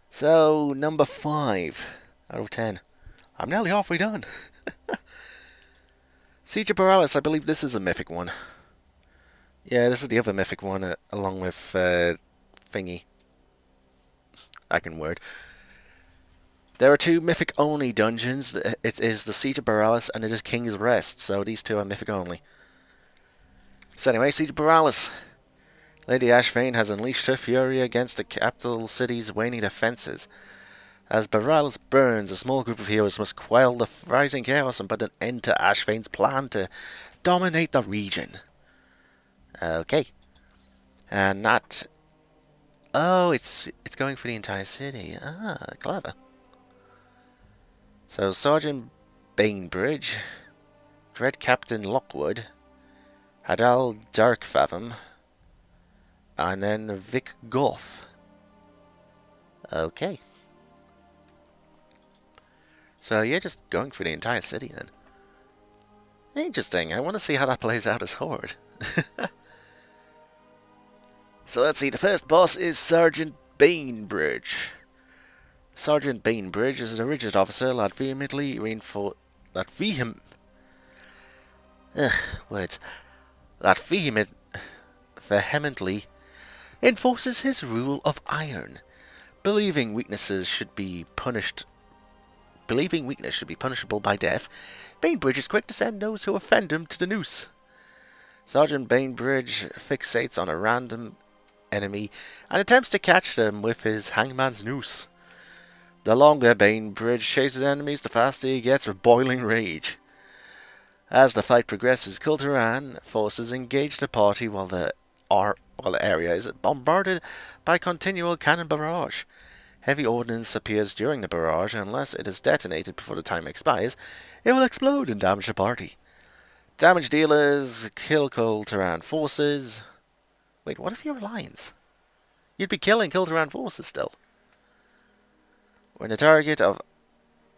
So, number 5 out of 10. I'm nearly halfway done. Siege of Burrows, I believe this is a mythic one. Yeah, this is the other mythic one, along with Thingy. I can word. There are 2 mythic only dungeons. It is the Siege of Burrows and it is King's Rest, so these 2 are mythic only. So anyway, Siege of Burrows. Lady Ashvane has unleashed her fury against the capital city's waning defences. As Burrows burns, a small group of heroes must quell the rising chaos and put an end to Ashvane's plan to dominate the region. Okay. And not... Oh, it's going for the entire city. Ah, clever. So, Sergeant Bainbridge, Dread Captain Lockwood, Hadal Darkfathom, and then Vic Goff. Okay. So you're just going for the entire city then. Interesting. I want to see how that plays out as Horde. So let's see. The first boss is Sergeant Bainbridge. Sergeant Bainbridge is a rigid officer that vehemently vehemently enforces his rule of iron, believing weakness should be punishable by death. Bainbridge is quick to send those who offend him to the noose. Sergeant Bainbridge fixates on a random enemy and attempts to catch them with his hangman's noose. The longer Bainbridge chases enemies, the faster he gets with boiling rage. As the fight progresses, Kulturan forces engage the party while the area is bombarded by continual cannon barrage. Heavy ordnance appears during the barrage, and unless it is detonated before the time expires, it will explode and damage the party. Damage dealers kill Kulturan forces. Wait, what if you're Alliance? You'd be killing Kulturan forces still. When the target of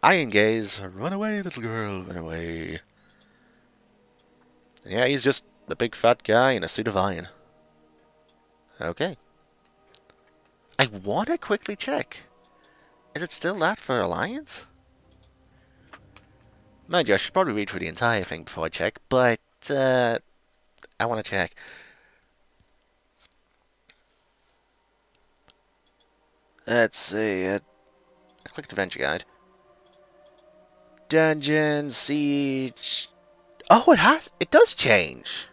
Iron Gaze, run away, little girl, run away. Yeah, he's just a big fat guy in a suit of iron. Okay. I want to quickly check. Is it still that for Alliance? Mind you, I should probably read through the entire thing before I check, but I want to check. Let's see. I clicked Adventure Guide. Dungeon, Siege... Oh, it does change.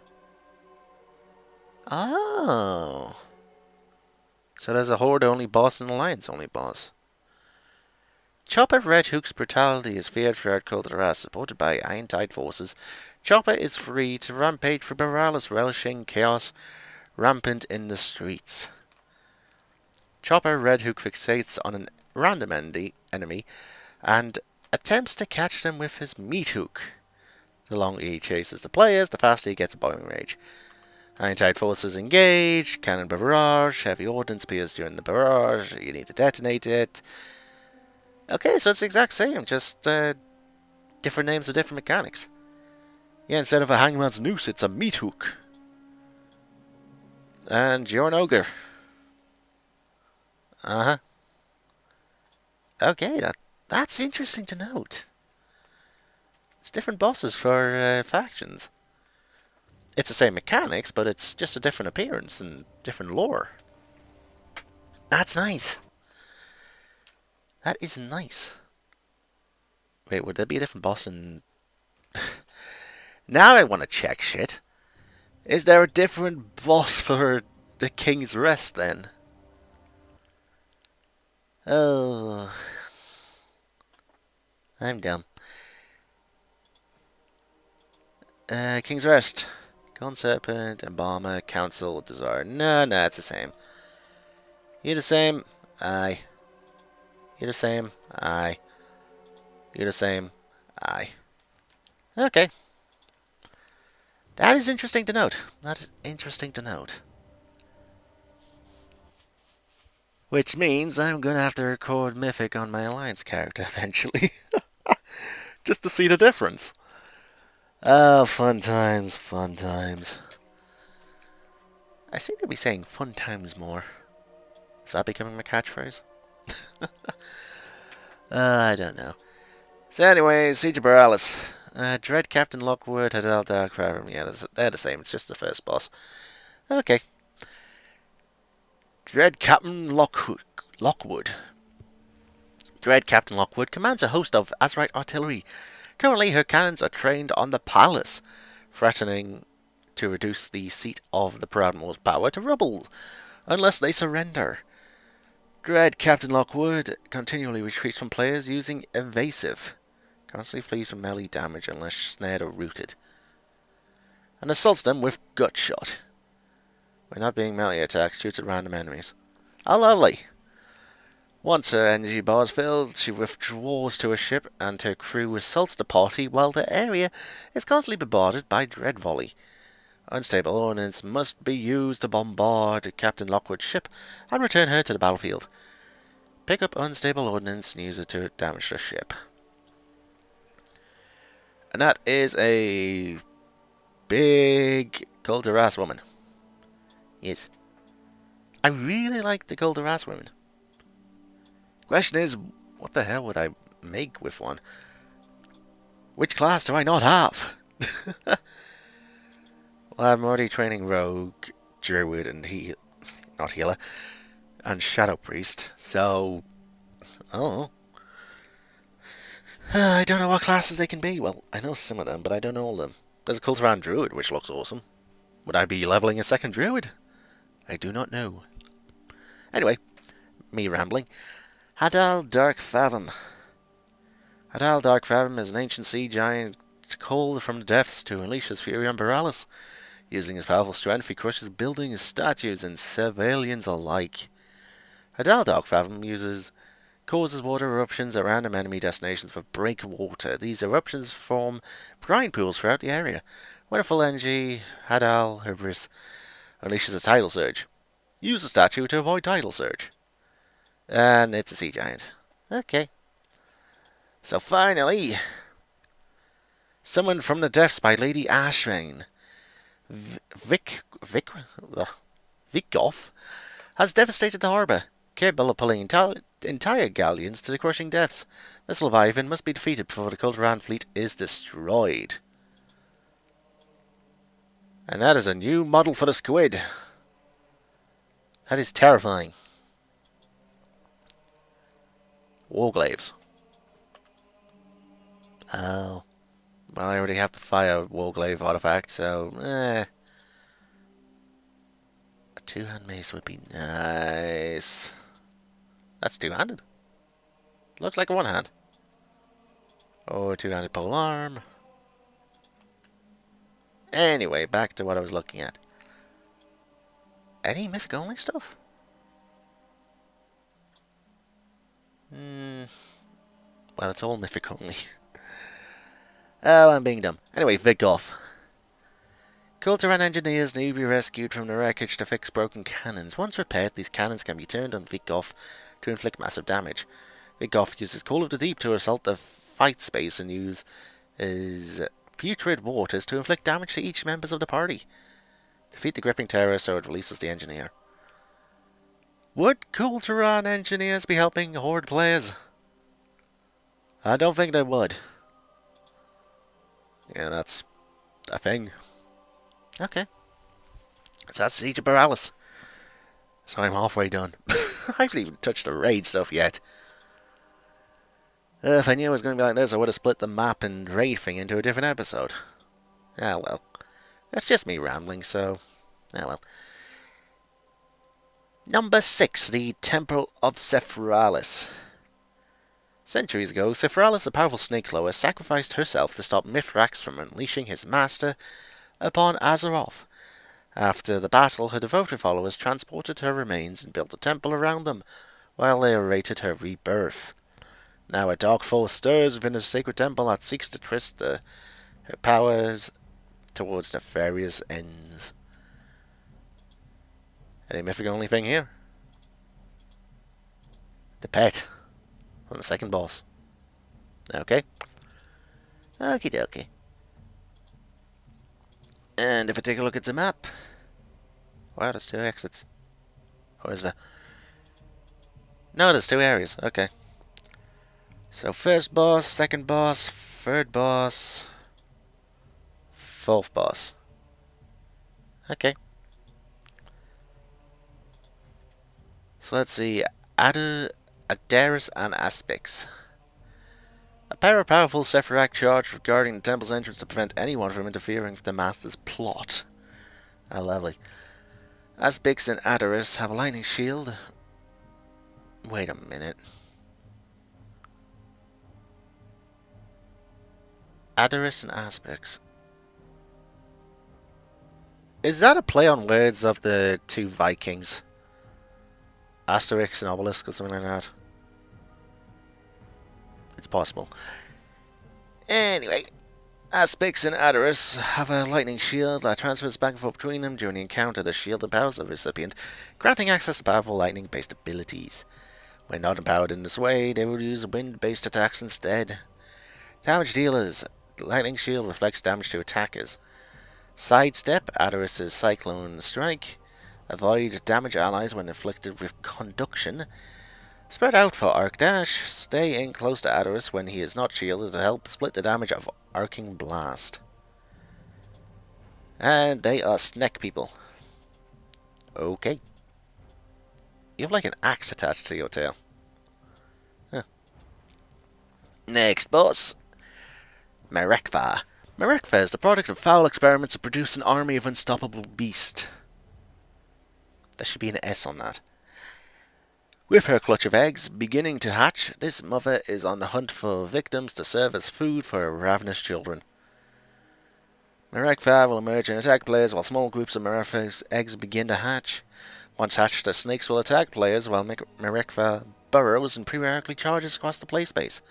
Oh. So there's a Horde-only boss and Alliance-only boss. Chopper Red Hook's brutality is feared throughout Kulturan, supported by Iron-Tide forces. Chopper is free to rampage for Burrows, relishing chaos rampant in the streets. Chopper Red Hook fixates on a random enemy and attempts to catch them with his meat hook. The longer he chases the players, the faster he gets a boiling rage. Iron-Tide forces engage, cannon barrage, heavy ordnance appears during the barrage, you need to detonate it. Okay, so it's the exact same, just different names with different mechanics. Yeah, instead of a hangman's noose, it's a meat hook. And you're an ogre. Uh-huh. Okay, that's interesting to note. It's different bosses for factions. It's the same mechanics, but it's just a different appearance and different lore. That's nice. That is nice. Wait, would there be a different boss in... Now I want to check shit. Is there a different boss for the King's Rest then? Oh... I'm dumb. King's Rest. Gone Serpent, Embalmer, Council, Desire. No, it's the same. You're the same. Aye. You're the same. Aye. You're the same. Aye. Okay. That is interesting to note. That is interesting to note. Which means I'm going to have to record Mythic on my Alliance character eventually. Just to see the difference. Oh, fun times, fun times. I seem to be saying fun times more. Is that becoming my catchphrase? I don't know. So anyway, Siege of Borealis. Dread Captain Lockwood, Hadal Dark Fathom. Yeah, they're the same. It's just the first boss. Okay. Dread Captain Lockwood. Dread Captain Lockwood commands a host of Azeroth artillery. Currently, her cannons are trained on the palace, threatening to reduce the seat of the Proudmoore's power to rubble unless they surrender. Dread Captain Lockwood continually retreats from players using evasive. Constantly flees from melee damage unless snared or rooted. And assaults them with gut shot. When not being melee attacked, shoots at random enemies. Oh, lovely. Once her energy bar is filled, she withdraws to a ship and her crew assaults the party while the area is constantly bombarded by dread volley. Unstable ordnance must be used to bombard Captain Lockwood's ship and return her to the battlefield. Pick up unstable ordnance and use it to damage the ship. And that is a big Goldaras woman. Yes. I really like the Goldaras women. Question is, what the hell would I make with one? Which class do I not have? Well, I'm already training Rogue, Druid, and not Healer, and Shadow Priest, so... oh. I don't know what classes they can be. Well, I know some of them, but I don't know all of them. There's a Cultivan Druid, which looks awesome. Would I be leveling a second Druid? I do not know. Anyway, me rambling. Hadal Dark Fathom. Hadal Dark Fathom is an ancient sea giant called from the depths to unleash his fury on Borealis. Using his powerful strength, he crushes buildings, statues, and civilians alike. Hadal Dark Fathom causes water eruptions at random enemy destinations for breakwater. These eruptions form brine pools throughout the area. When at full energy, Hadal Hybris unleashes a tidal surge. Use the statue to avoid tidal surge. And it's a sea giant. Okay. So finally, summoned from the depths by Lady Ashrain, Vikgoff has devastated the harbour, capable of pulling entire galleons to the crushing depths. This Leviathan must be defeated before the Cultivan fleet is destroyed. And that is a new model for the squid. That is terrifying. Warglaives. Oh. Well, I already have the fire Warglaive artifact, so... A two-hand mace would be nice. That's two-handed. Looks like a one-hand. Or a two-handed pole arm. Anyway, back to what I was looking at. Any mythic only stuff? Well, it's all mythic only. Oh, I'm being dumb. Anyway, Viggoff. Cultivan engineers need to be rescued from the wreckage to fix broken cannons. Once repaired, these cannons can be turned on Viggoff to inflict massive damage. Viggoff uses Call of the Deep to assault the fight space and use his putrid waters to inflict damage to each members of the party. Defeat the gripping terror so it releases the engineer. Would Cultivan engineers be helping Horde players? I don't think they would. Yeah, that's a thing. Okay. So that's Siege of Borealis. So I'm halfway done. I haven't even touched the raid stuff yet. If I knew it was going to be like this, I would have split the map and raid thing into a different episode. Ah well. That's just me rambling, so... ah well. Number 6, the Temple of Cephalus. Centuries ago, Cephalus, a powerful snake clower, sacrificed herself to stop Mithrax from unleashing his master upon Azeroth. After the battle, her devoted followers transported her remains and built a temple around them, while they awaited her rebirth. Now a dark force stirs within the sacred temple that seeks to twist her powers towards nefarious ends. Any mythic only thing here? The pet. On the second boss. Okay. Okie dokie. And if I take a look at the map... wow, there's 2 exits. Or is there... No, there's 2 areas. Okay. So first boss, second boss, third boss, fourth boss. Okay. So let's see. Adaris and Aspix. A pair of powerful Sephiroth charged guarding the temple's entrance to prevent anyone from interfering with the Master's plot. Ah, lovely. Aspix and Adaris have a lightning shield. Wait a minute. Adaris and Aspix. Is that a play on words of the 2 Vikings? Asterix and Obelisk or something like that? It's possible. Anyway, Aspix and Adaris have a lightning shield that transfers back and forth between them during the encounter. The shield empowers the recipient, granting access to powerful lightning-based abilities. When not empowered in this way, they will use wind-based attacks instead. Damage dealers. The lightning shield reflects damage to attackers. Sidestep. Adaris' Cyclone Strike. Avoid damage allies when inflicted with Conduction. Spread out for Arc Dash. Stay in close to Adaris when he is not shielded to help split the damage of Arcing Blast. And they are snack people. Okay. You have like an axe attached to your tail. Huh. Next boss. Merekva. Merekva is the product of foul experiments to produce an army of unstoppable beasts. There should be an S on that. With her clutch of eggs beginning to hatch, this mother is on the hunt for victims to serve as food for her ravenous children. Merekva will emerge and attack players while small groups of Merekva's eggs begin to hatch. Once hatched, the snakes will attack players while Merekva burrows and periodically charges across the playspace.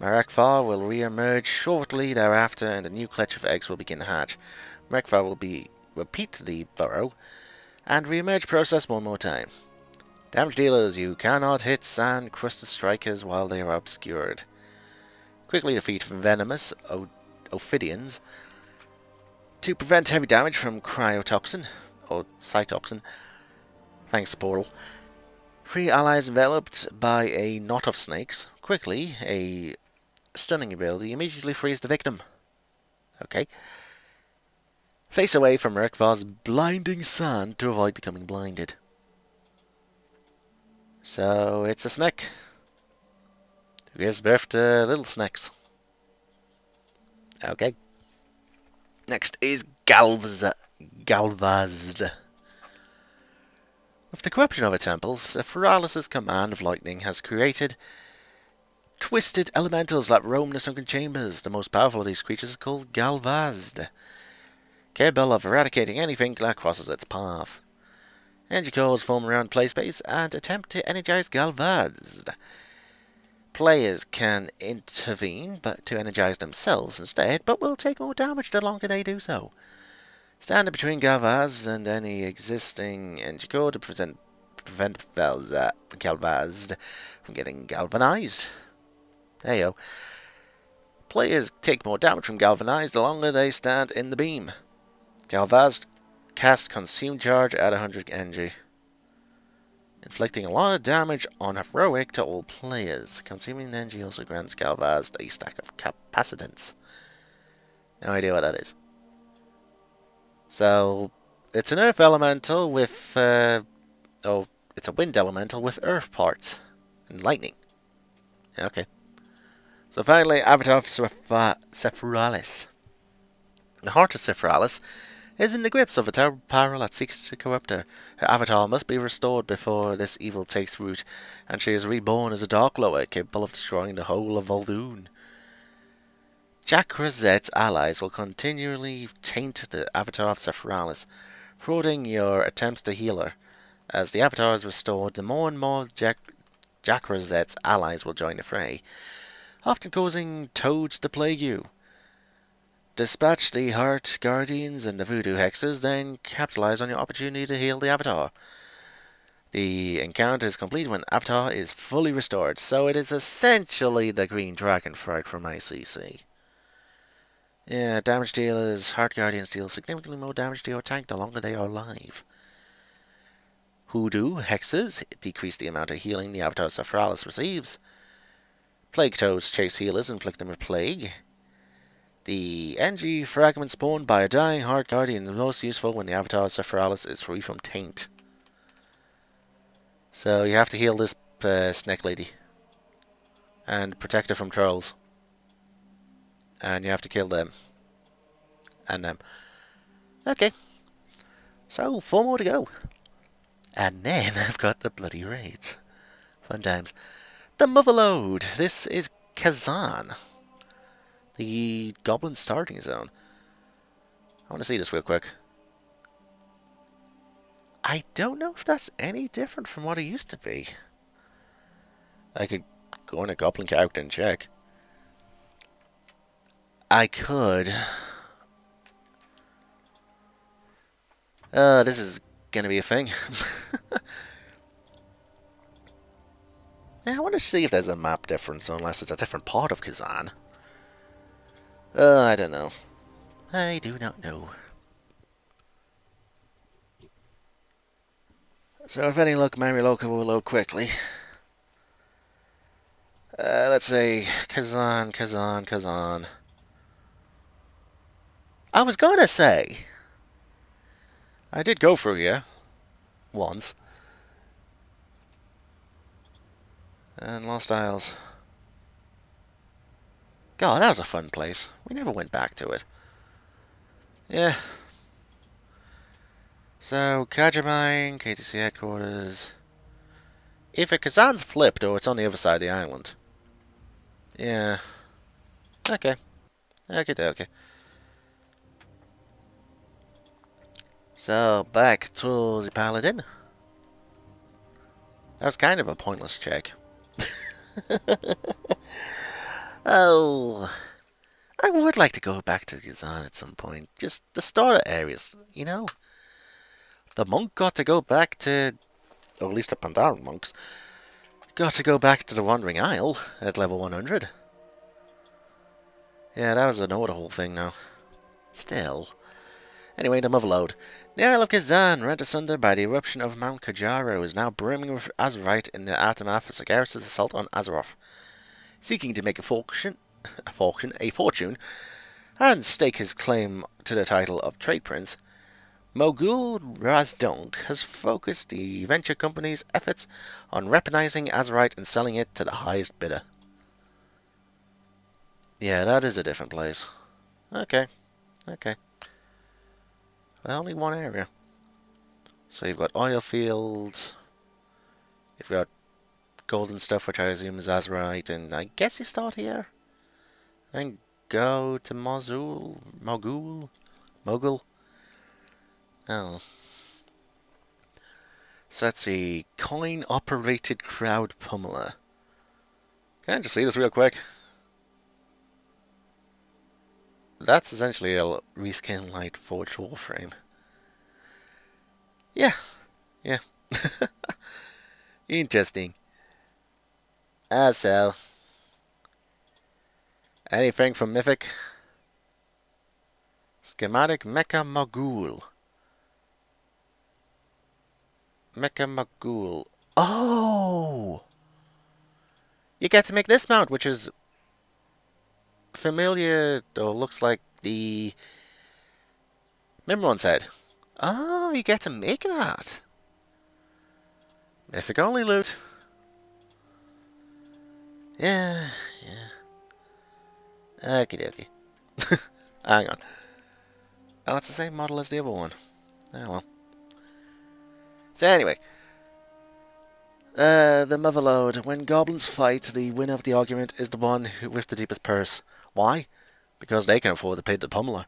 Merekva will re-emerge shortly thereafter and a new clutch of eggs will begin to hatch. Merekva will repeat the burrow and re-emerge process one more time. Damage dealers, you cannot hit sand-crusted strikers while they are obscured. Quickly defeat venomous Ophidians. To prevent heavy damage from cryotoxin, or cytoxin, thanks to Portal. Free allies enveloped by a knot of snakes. Quickly, a stunning ability immediately frees the victim. Okay. Face away from Merekva's blinding sand to avoid becoming blinded. So, it's a snake who gives birth to little snakes. Okay. Next is Galvazd. With the corruption of her temples, Cephalus' command of lightning has created twisted elementals that roam the sunken chambers. The most powerful of these creatures is called Galvazd, capable of eradicating anything that crosses its path. Energy cores form around playspace and attempt to energize Galvazd. Players can intervene to energize themselves instead, but will take more damage the longer they do so. Stand between Galvazd and any existing energy core to prevent Galvazd from getting galvanized. There you go. Players take more damage from galvanized the longer they stand in the beam. Galvazd cast Consume Charge at 100 energy, inflicting a lot of damage on heroic to all players. Consuming energy also grants Galvazd a stack of capacitance. No idea what that is. So, it's an earth elemental with, it's a wind elemental with earth parts and lightning. Okay. So finally, Avatar of Cephalus. The heart of Cephalus is in the grips of a terrible power that seeks to corrupt her. Her avatar must be restored before this evil takes root, and she is reborn as a Dark Lord, capable of destroying the whole of Vol'dun. Jack Rosette's allies will continually taint the avatar of Cephalus, thwarting your attempts to heal her. As the avatar is restored, the more and more of Jack Rosette's allies will join the fray, often causing toads to plague you. Dispatch the Heart Guardians and the Voodoo Hexes, then capitalize on your opportunity to heal the Avatar. The encounter is complete when Avatar is fully restored, so it is essentially the Green Dragon Fright from ACC. Yeah, damage dealers, Heart Guardians deal significantly more damage to your tank the longer they are alive. Hoodoo hexes decrease the amount of healing the Avatar Cephalus receives. Plague toads chase healers, inflict them with plague. The NG fragment spawned by a dying Heart Guardian is most useful when the Avatar Cephalus is free from taint. So you have to heal this snake lady. And protect her from trolls. And you have to kill them. And them. Okay. So, 4 more to go. And then I've got the bloody raids. Fun times. The Motherlode. This is Kazan. The Goblin starting zone. I want to see this real quick. I don't know if that's any different from what it used to be. I could go on a Goblin character and check. I could. This is gonna be a thing. Yeah, I want to see if there's a map difference, unless it's a different part of Kazan. I don't know. I do not know. So if any luck, my relocator will load quickly. Let's say Kazan. I was gonna say, I did go through here once. And Lost Isles. God, that was a fun place. We never went back to it. Yeah. So, Kajamine, KTC headquarters. Either Kazan's flipped or it's on the other side of the island. Yeah. Okay. Okay. So, back to the Paladin. That was kind of a pointless check. Oh, I would like to go back to Kazan at some point. Just the starter areas, you know? The monk got to go back to, or at least the Pandaren monks, got to go back to the Wandering Isle at level 100. Yeah, that was another whole thing now. Still. Anyway, the Motherlode. The Isle of Kazan, rent asunder by the eruption of Mount Kajaro, is now brimming with Azerite in the aftermath of Sargeras' assault on Azeroth. Seeking to make a fortune, and stake his claim to the title of Trade Prince, Mogul Razdonk has focused the venture company's efforts on weaponizing Azerite and selling it to the highest bidder. Yeah, that is a different place. Okay. Only one area. So you've got oil fields, you've got golden stuff, which I assume is Azerite, and I guess you start here. And go to Mogul? Oh. So let's see. Coin-operated crowd pummeler. Can I just see this real quick? That's essentially a reskin light Forged Warframe. Yeah. Interesting. So, anything from Mythic? Schematic Mecha Mogul. Oh! You get to make this mount, which is familiar, or looks like the Mimron's head. Oh, you get to make that. Mythic only loot. Yeah. Okie dokie. Hang on. Oh, it's the same model as the other one. Oh well. So anyway. The Motherlode. When goblins fight, the winner of the argument is the one with the deepest purse. Why? Because they can afford to pay the pummeler.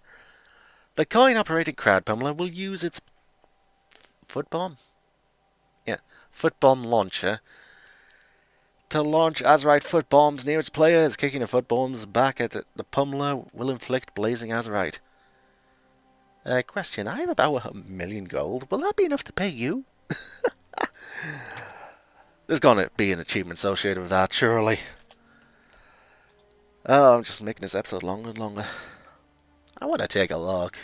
The coin-operated crowd pummeler will use its foot bomb launcher to launch Azerite foot bombs near its players. Kicking the foot bombs back at the pummeler will inflict blazing Azerite. Question. I have about 1,000,000 gold. Will that be enough to pay you? There's gonna be an achievement associated with that, surely. Oh, I'm just making this episode longer and longer. I want to take a look.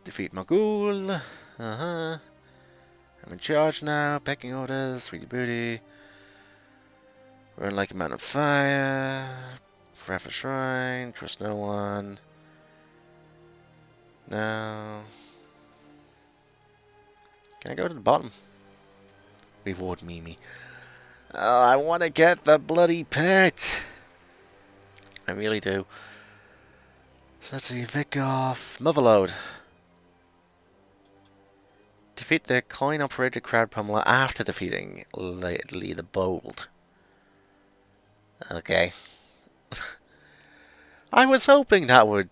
Defeat Mogul. And I'm in charge now. Pecking orders. Sweetie booty. Run like a man on fire. Forever shrine. Trust no one. No. Can I go to the bottom? Reward Mimi. Oh, I want to get the bloody pet. I really do. So let's see. Vic off. Motherload. Defeat the coin-operated crowd pummeler after defeating Lee the Bold. Okay. I was hoping that would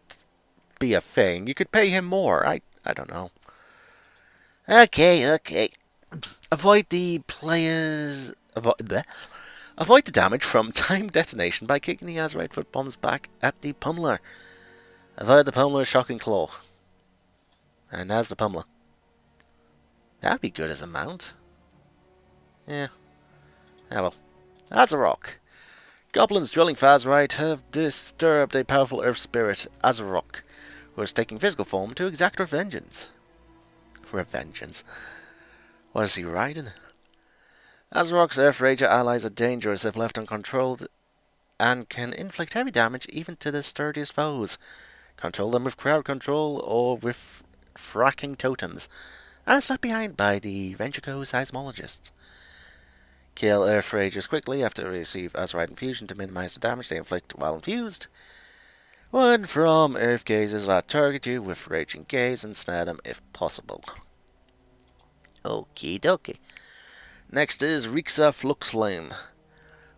be a thing. You could pay him more. I don't know. Okay. Avoid the players... Avoid the damage from timed detonation by kicking the Azerite foot bombs back at the pummeler. Avoid the pummeler's shocking claw. And as the pummeler. That'd be good as a mount. Yeah. Ah well. Azeroth. Goblins drilling for Azerite have disturbed a powerful earth spirit, Azeroth, who is taking physical form to exact vengeance. Revengeance. What is he riding? Azeroth's Earth Rager allies are dangerous if left uncontrolled and can inflict heavy damage even to the sturdiest foes. Control them with crowd control or with fracking totems, as left behind by the Ventrico seismologists. Kill Earth Ragers quickly after they receive Azerite infusion to minimize the damage they inflict while infused. One from Earth Gazes that target you with Raging Gaze and snare them if possible. Okie dokie. Next is Rixa Fluxflame.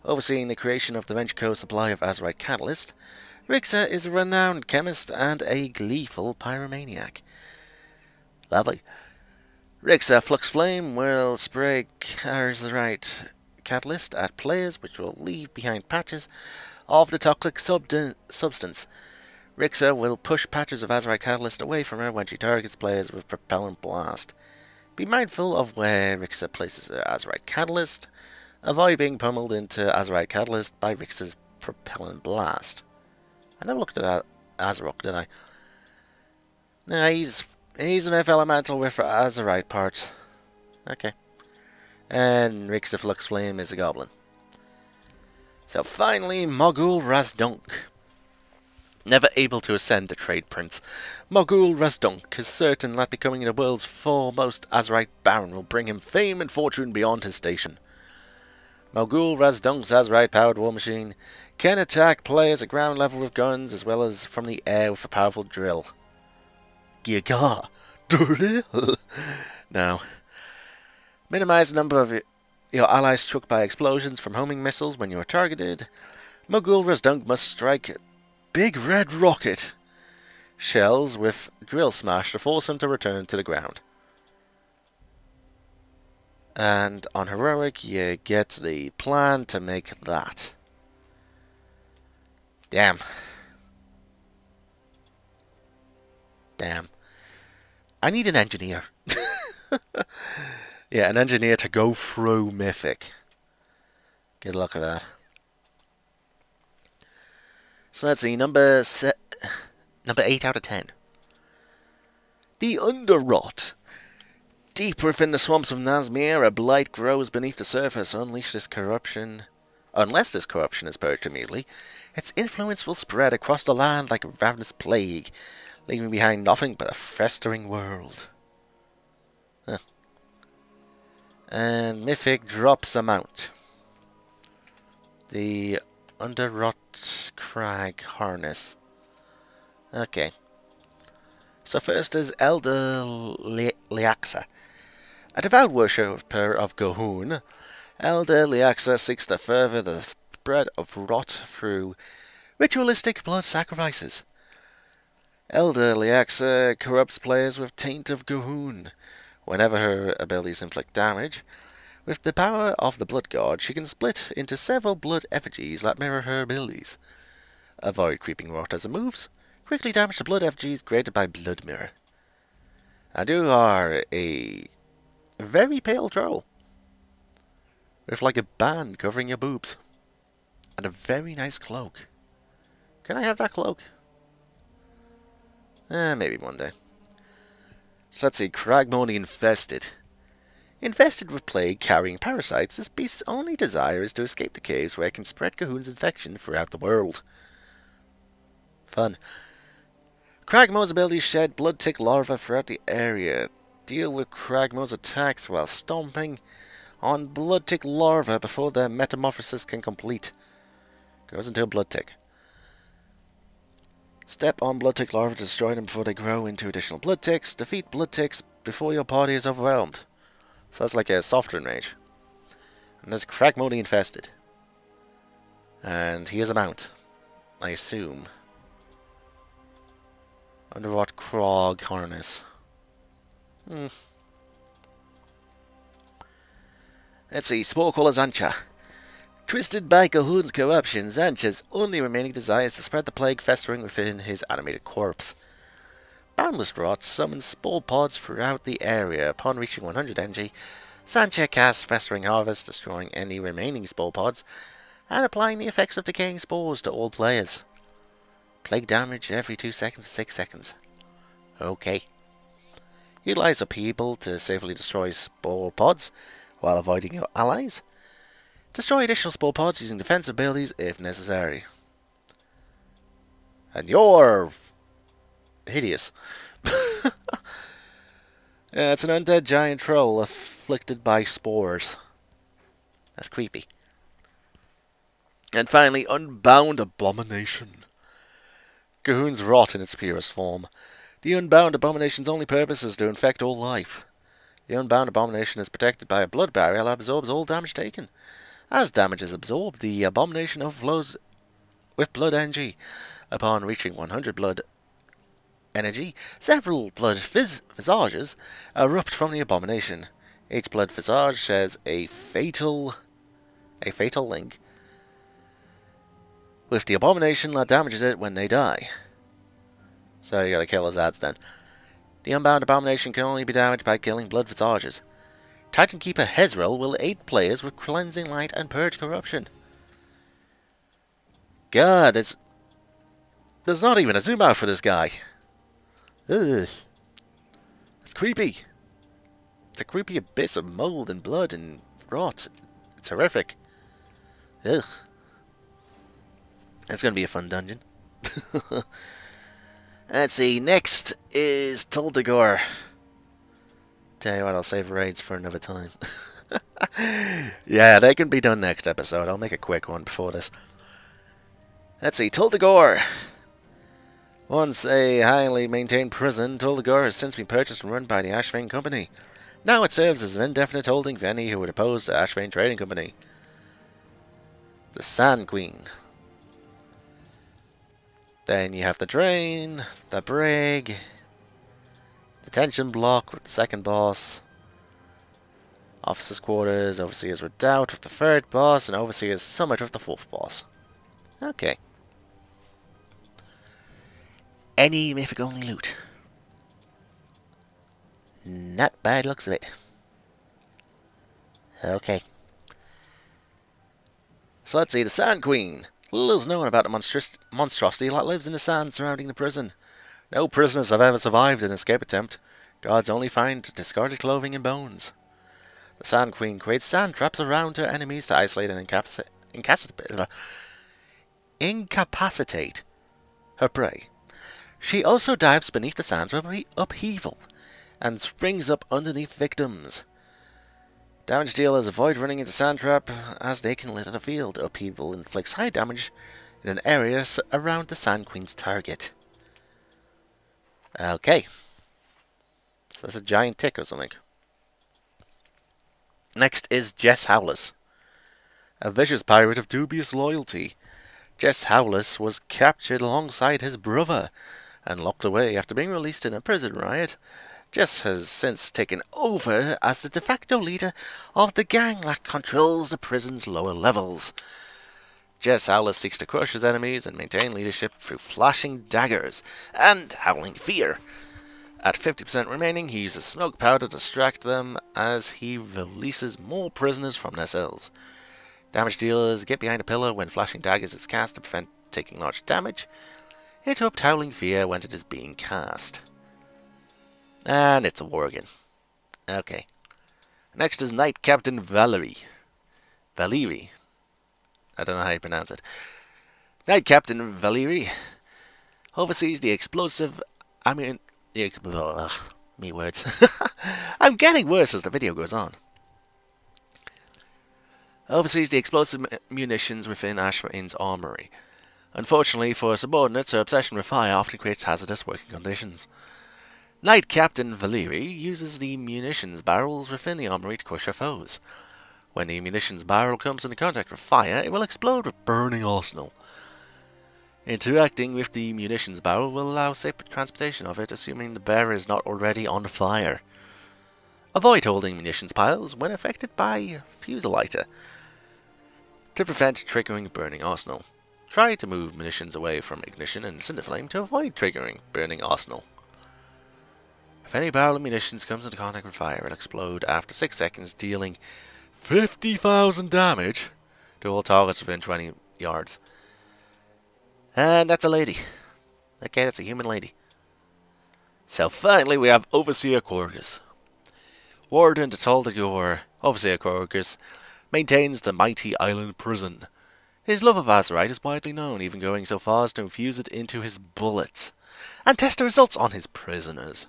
Overseeing the creation of the Ventrico supply of Azerite Catalyst, Rixa is a renowned chemist and a gleeful pyromaniac. Lovely. Rixa Fluxflame will spray Azerite Catalyst at players, which will leave behind patches of the toxic substance. Rixa will push patches of Azerite Catalyst away from her when she targets players with Propellant Blast. Be mindful of where Rixa places her Azerite Catalyst. Avoid being pummeled into Azerite Catalyst by Rixa's Propellant Blast. I never looked at Azeroth, did I? Nah, he's an Earth Elemental with Azerite parts. Okay. And Rixa Fluxflame is a goblin. So finally, Mogul Razdunk. Never able to ascend to Trade Prince, Mogul Razdunk is certain that becoming the world's foremost Azerite Baron will bring him fame and fortune beyond his station. Mogul Razdunk's Azerite-powered war machine can attack players at ground level with guns as well as from the air with a powerful drill. Giga! Drill! Now, minimize the number of your allies struck by explosions from homing missiles when you are targeted. Mogul Razdunk must strike Big Red Rocket shells with Drill Smash to force them to return to the ground. And on Heroic, you get the plan to make that. Damn. I need an engineer. Yeah, an engineer to go through Mythic. Good luck with that. So let's see, number 8 out of 10. The Underrot. Deep within the swamps of Nazmir, a blight grows beneath the surface. Unless this corruption is purged immediately, its influence will spread across the land like a ravenous plague, leaving behind nothing but a festering world. Huh. And Mythic drops a mount. The Underrot Crag Harness. Okay. So first is Elder Liaxa. A devout worshipper of Gohun, Elder Liaxa seeks to further the spread of rot through ritualistic blood sacrifices. Elder Liaxa corrupts players with Taint of Gohun. Whenever her abilities inflict damage, with the power of the Blood God, she can split into several blood effigies that mirror her abilities. Avoid creeping rot as it moves. Quickly damage the blood effigies created by Blood Mirror. And you are a very pale troll, with like a band covering your boobs, and a very nice cloak. Can I have that cloak? Maybe one day. So let's see, Cragmony Infested. Infested with plague-carrying parasites, this beast's only desire is to escape the caves where it can spread Cahoon's infection throughout the world. Fun. Cragmore's abilities shed blood tick larvae throughout the area. Deal with Cragmore's attacks while stomping on blood tick larvae before their metamorphosis can complete. Goes into a blood tick. Step on blood tick larvae to destroy them before they grow into additional blood ticks. Defeat blood ticks before your party is overwhelmed. So that's like a softer range. And there's Cragmore the Infested. And he is a mount, I assume. Under what Krog harness? Let's see, Sporecaller Zancha. Twisted by Cahoon's corruption, Zancha's only remaining desire is to spread the plague festering within his animated corpse. Boundless Rot summons spore pods throughout the area. Upon reaching 100 energy, Zancha casts Festering Harvest, destroying any remaining spore pods, and applying the effects of decaying spores to all players. Plague damage every 2 seconds for 6 seconds. Okay. Utilize Upheaval to safely destroy spore pods while avoiding your allies. Destroy additional spore pods using defensive abilities if necessary. And you're hideous. Yeah, it's an undead giant troll afflicted by spores. That's creepy. And finally, Unbound Abomination. Cahoon's rot in its purest form. The Unbound Abomination's only purpose is to infect all life. The Unbound Abomination is protected by a blood barrier that absorbs all damage taken. As damage is absorbed, the Abomination overflows with blood energy. Upon reaching 100 blood energy, several blood visages erupt from the Abomination. Each blood visage shares a fatal link with the Abomination that damages it when they die. So you gotta kill his ads then. The Unbound Abomination can only be damaged by killing blood visages. Titan Keeper Hezrel will aid players with Cleansing Light and Purge Corruption. God, there's not even a zoom out for this guy. Ugh. It's creepy. It's a creepy abyss of mold and blood and rot. It's horrific. Ugh. It's going to be a fun dungeon. Let's see, next is Tuldegor. Tell you what, I'll save raids for another time. Yeah, they can be done next episode. I'll make a quick one before this. Let's see, Tuldegor. Once a highly maintained prison, Tuldegor has since been purchased and run by the Ashvane Company. Now it serves as an indefinite holding for any who would oppose the Ashvane Trading Company. The Sand Queen. Then you have the Drain, the Brig, Detention Block with the second boss, Officers' Quarters, Overseer's Redoubt with the third boss, and Overseer's Summit with the fourth boss. Okay. Any mythic only loot. Not bad looks of it. Okay. So let's see, the Sand Queen. Little is known about the monstrosity that lives in the sand surrounding the prison. No prisoners have ever survived an escape attempt. Guards only find discarded clothing and bones. The Sand Queen creates sand traps around her enemies to isolate and incapacitate her prey. She also dives beneath the sands with upheaval and springs up underneath victims. Damage dealers avoid running into sand trap as they can litter the field. Upheaval inflicts high damage in an area around the Sand Queen's target. Okay. So that's a giant tick or something. Next is Jess Howless. A vicious pirate of dubious loyalty. Jess Howless was captured alongside his brother and locked away after being released in a prison riot. Jess has since taken over as the de facto leader of the gang that controls the prison's lower levels. Jess Howless seeks to crush his enemies and maintain leadership through flashing daggers and howling fear. At 50% remaining, he uses smoke powder to distract them as he releases more prisoners from their cells. Damage dealers get behind a pillar when flashing daggers is cast to prevent taking large damage. Interrupt howling fear when it is being cast. And it's a war again. Okay. Next is Knight Captain Valerie. Valerie. I don't know how you pronounce it. Knight Captain Valerie oversees the explosive... me words. I'm getting worse as the video goes on. Oversees the explosive munitions within Ashvain's armory. Unfortunately for subordinates, her obsession with fire often creates hazardous working conditions. Knight Captain Valerie uses the munitions barrels within the armory to crush her foes. When the munitions barrel comes into contact with fire, it will explode with burning arsenal. Interacting with the munitions barrel will allow safe transportation of it, assuming the bearer is not already on fire. Avoid holding munitions piles when affected by fuse lighter to prevent triggering burning arsenal. Try to move munitions away from ignition and cinder flame to avoid triggering burning arsenal. If any barrel of munitions comes into contact with fire, it will explode after 6 seconds, dealing 50,000 damage to all targets within 20 yards. And that's a lady. Okay, that's a human lady. So finally we have Overseer Corvis. Warden to Taldagur, Overseer Corvis maintains the mighty island prison. His love of Azeroth is widely known, even going so far as to infuse it into his bullets, and test the results on his prisoners.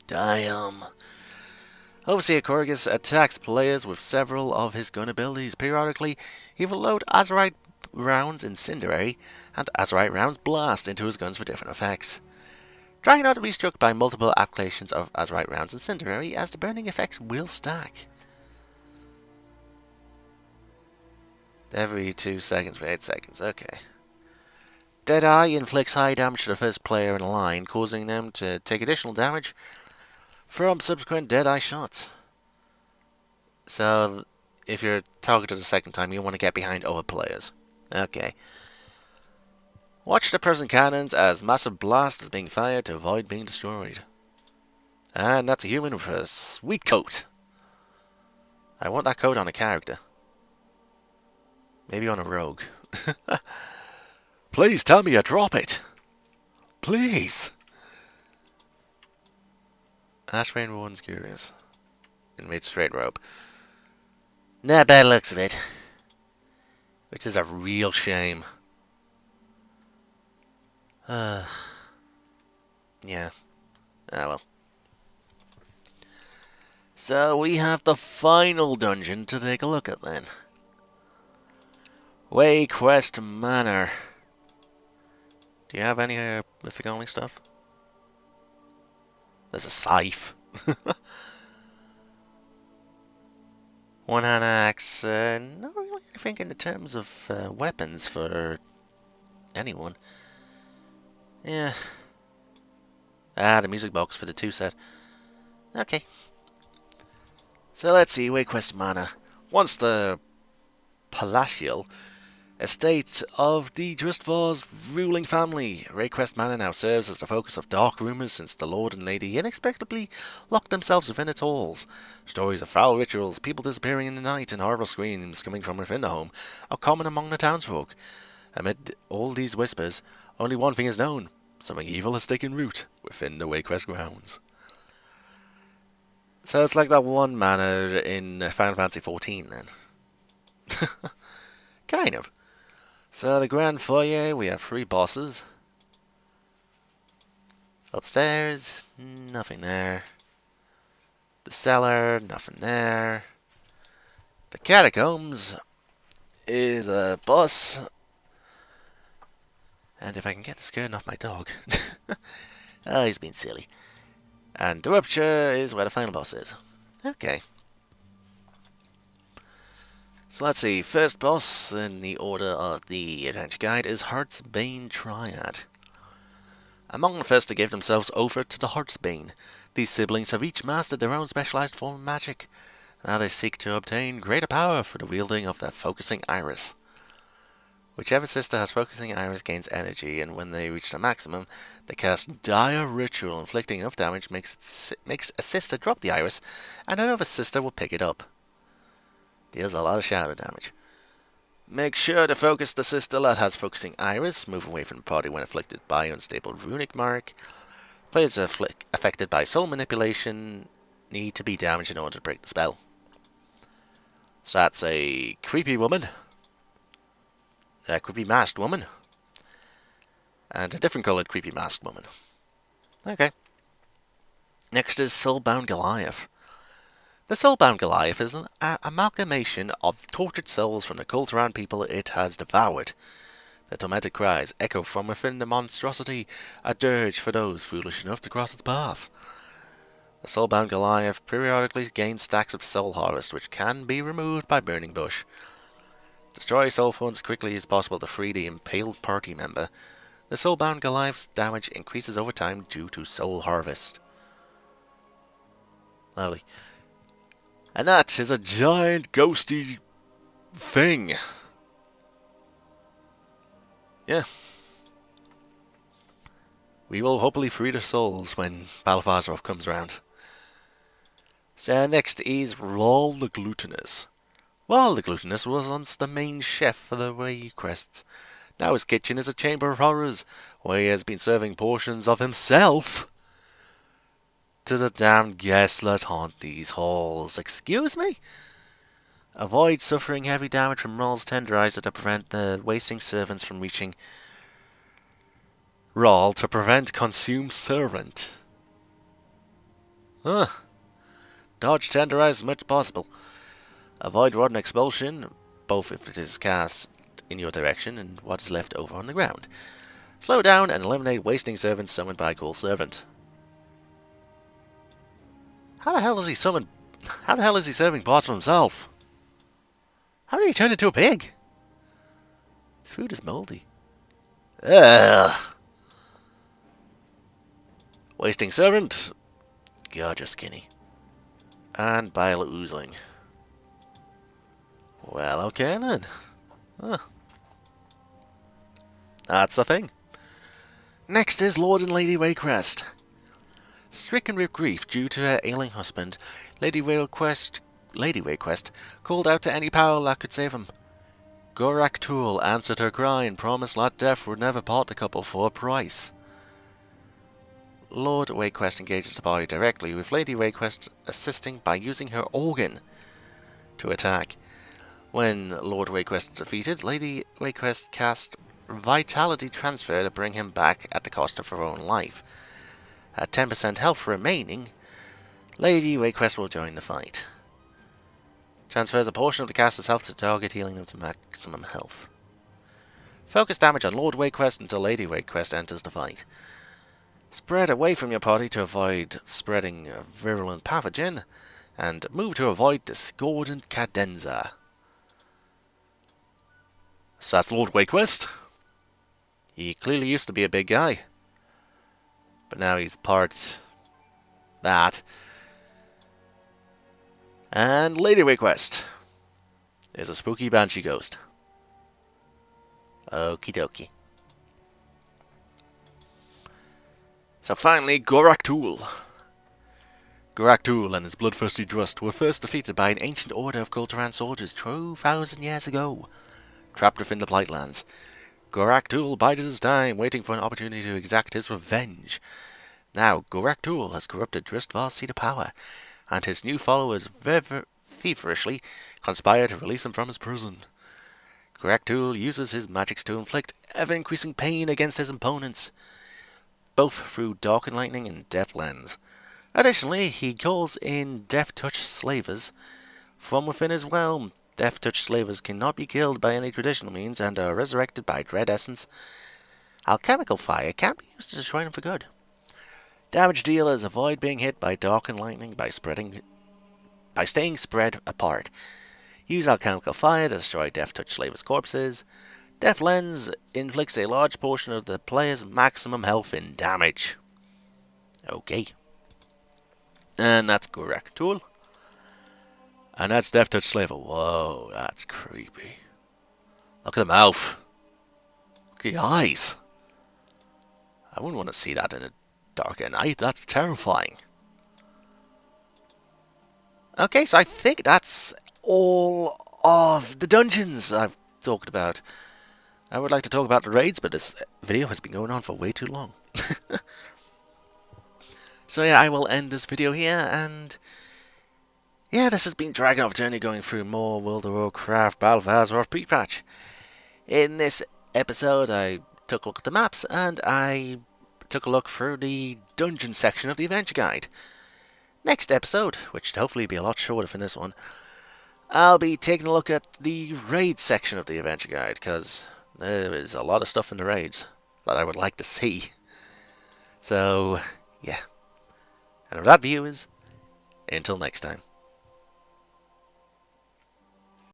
Damn. Overseer Corvis attacks players with several of his gun abilities. Periodically, he will load Azeroth rounds Incendiary and Azeroth rounds Blast into his guns for different effects. Try not to be struck by multiple applications of Azeroth rounds Incendiary, as the burning effects will stack. Every 2 seconds for 8 seconds, okay. Deadeye inflicts high damage to the first player in line, causing them to take additional damage from subsequent Deadeye shots. So, if you're targeted a second time, you want to get behind other players. Okay. Watch the present cannons as massive blast is being fired to avoid being destroyed. And that's a human with a sweet coat. I want that coat on a character. Maybe on a rogue. Please tell me you drop it. Please. Ashvain one's curious. Inmate straight rope. Not bad looks of it. Which is a real shame. Yeah. Ah well. So we have the final dungeon to take a look at then. Wayquest Manor. Do you have any mythic only stuff? There's a scythe. One hand axe. Not really anything in the terms of weapons for anyone. Yeah. Ah, the music box for the 2 set. Okay. So let's see, Wayquest Manor. Once the palatial estate of the Drustvar's ruling family, Wayquest Manor now serves as the focus of dark rumours since the Lord and Lady inexplicably locked themselves within its halls. Stories of foul rituals, people disappearing in the night, and horrible screams coming from within the home are common among the townsfolk. Amid all these whispers, only one thing is known. Something evil has taken root within the Wayquest grounds. So it's like that one manor in Final Fantasy XIV then. Kind of. So the grand foyer, we have 3 bosses. Upstairs, nothing there. The cellar, nothing there. The catacombs is a boss. And if I can get the scaring off my dog. Oh, he's being silly. And the rupture is where the final boss is. Okay. So let's see, first boss in the order of the adventure guide is Heartsbane Triad. Among the first to give themselves over to the Heartsbane, these siblings have each mastered their own specialized form of magic. Now they seek to obtain greater power for the wielding of their focusing iris. Whichever sister has focusing iris gains energy, and when they reach their maximum, they cast Dire Ritual, inflicting enough damage makes a sister drop the iris, and another sister will pick it up. Deals a lot of shadow damage. Make sure to focus the sister that has focusing iris. Move away from the party when afflicted by unstable runic mark. Players affected by soul manipulation need to be damaged in order to break the spell. So that's a creepy woman, a creepy masked woman, and a different coloured creepy masked woman. Okay. Next is Soulbound Goliath. The Soulbound Goliath is an amalgamation of tortured souls from the Kulturan people it has devoured. The tormented cries echo from within the monstrosity, a dirge for those foolish enough to cross its path. The Soulbound Goliath periodically gains stacks of soul harvest, which can be removed by burning bush. Destroy soul funds as quickly as possible to free the impaled party member. The Soulbound Goliath's damage increases over time due to soul harvest. Lovely. And that is a giant ghosty thing. Yeah. We will hopefully free the souls when Battle for Azeroth comes around. So next is Rawl the Glutinous. Rawl the Glutinous was once the main chef for the WoW quests. Now his kitchen is a chamber of horrors, where he has been serving portions of himself to the damned guests that haunt these halls. Excuse me? Avoid suffering heavy damage from Rawl's tenderizer to prevent the wasting servants from reaching Rawl to prevent consume servant. Huh. Dodge tenderize as much as possible. Avoid rotten expulsion, both if it is cast in your direction and what is left over on the ground. Slow down and eliminate wasting servants summoned by Ghoul Servant. How the hell is he summoned? How the hell is he serving parts of himself? How did he turn into a pig? His food is moldy. Ugh. Wasting servant. God, you're skinny. And bile oozling. Well, okay then. Huh. That's a thing. Next is Lord and Lady Waycrest. Stricken with grief due to her ailing husband, Lady Waycrest called out to any power that could save him. Gorac Duel answered her cry and promised that death would never part the couple for a price. Lord Waycrest engages the party directly, with Lady Waycrest assisting by using her organ to attack. When Lord Waycrest is defeated, Lady Waycrest cast Vitality Transfer to bring him back at the cost of her own life. At 10% health remaining, Lady Waycrest will join the fight. Transfers a portion of the caster's health to target, healing them to maximum health. Focus damage on Lord Waycrest until Lady Waycrest enters the fight. Spread away from your party to avoid spreading a virulent pathogen, and move to avoid discordant cadenza. So that's Lord Waycrest. He clearly used to be a big guy, but now he's part that. And Lady Waycrest is a spooky banshee ghost. Okie dokie. So finally, Gorac Duel. Gorac Duel and his bloodthirsty Drust were first defeated by an ancient order of Kulturan soldiers 2,000 years ago, trapped within the Blightlands. Gorac Duel bided his time, waiting for an opportunity to exact his revenge. Now, Gorac Duel has corrupted Drustvar's seat of power, and his new followers feverishly conspire to release him from his prison. Gorac Duel uses his magics to inflict ever-increasing pain against his opponents, both through Dark and Lightning and Death Lens. Additionally, he calls in Death Touch Slavers from within his realm. Death Touch Slavers cannot be killed by any traditional means and are resurrected by Dread Essence. Alchemical Fire can be used to destroy them for good. Damage dealers avoid being hit by Dark and Lightning by staying spread apart. Use Alchemical Fire to destroy Death Touch Slavers' corpses. Death Lens inflicts a large portion of the player's maximum health in damage. Okay. And that's Gorac Duel. And that's Death Touch Slaver. Whoa, that's creepy. Look at the mouth. Look at the eyes. I wouldn't want to see that in a dark night. That's terrifying. Okay, so I think that's all of the dungeons I've talked about. I would like to talk about the raids, but this video has been going on for way too long. So yeah, I will end this video here, and Yeah, this has been DragonofEternity going through more World of Warcraft Battle for Azeroth pre-patch. In this episode, I took a look at the maps and I took a look through the dungeon section of the adventure guide. Next episode, which should hopefully be a lot shorter than this one, I'll be taking a look at the raid section of the adventure guide, because there is a lot of stuff in the raids that I would like to see. So, yeah. And with that, viewers, until next time.